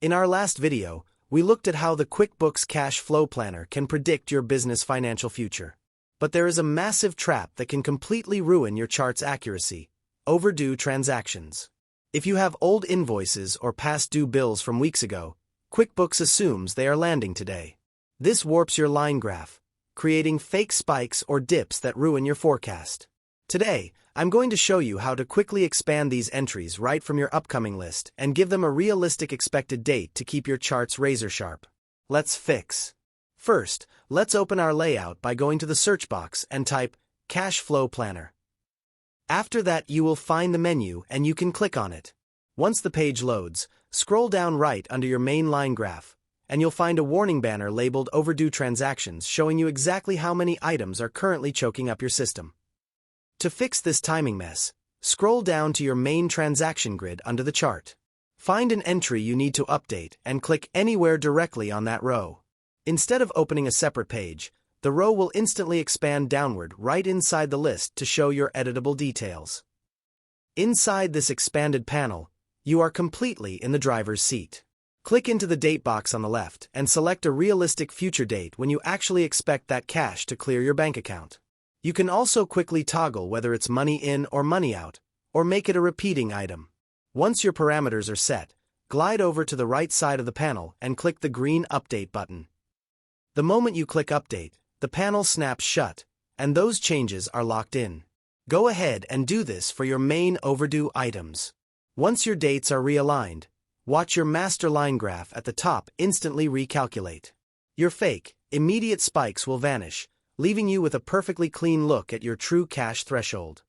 In our last video, we looked at how the QuickBooks Cash Flow Planner can predict your business financial future. But there is a massive trap that can completely ruin your chart's accuracy: overdue transactions. If you have old invoices or past due bills from weeks ago, QuickBooks assumes they are landing today. This warps your line graph, creating fake spikes or dips that ruin your forecast. Today, I'm going to show you how to quickly expand these entries right from your upcoming list and give them a realistic expected date to keep your charts razor sharp. Let's fix. First, let's open our layout by going to the search box and type Cash Flow Planner. After that, you will find the menu and you can click on it. Once the page loads, scroll down right under your main line graph, and you'll find a warning banner labeled Overdue Transactions showing you exactly how many items are currently choking up your system. To fix this timing mess, scroll down to your main transaction grid under the chart. Find an entry you need to update and click anywhere directly on that row. Instead of opening a separate page, the row will instantly expand downward right inside the list to show your editable details. Inside this expanded panel, you are completely in the driver's seat. Click into the date box on the left and select a realistic future date when you actually expect that cash to clear your bank account. You can also quickly toggle whether it's money in or money out, or make it a repeating item. Once your parameters are set, glide over to the right side of the panel and click the green Update button. The moment you click Update, the panel snaps shut, and those changes are locked in. Go ahead and do this for your main overdue items. Once your dates are realigned, watch your master line graph at the top instantly recalculate. Your fake, immediate spikes will vanish, leaving you with a perfectly clean look at your true cash threshold.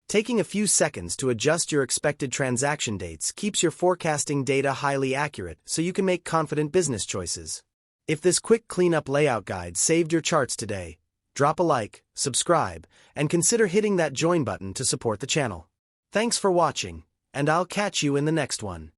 Taking a few seconds to adjust your expected transaction dates keeps your forecasting data highly accurate so you can make confident business choices. If this quick cleanup layout guide saved your charts today, drop a like, subscribe, and consider hitting that join button to support the channel. Thanks for watching, and I'll catch you in the next one.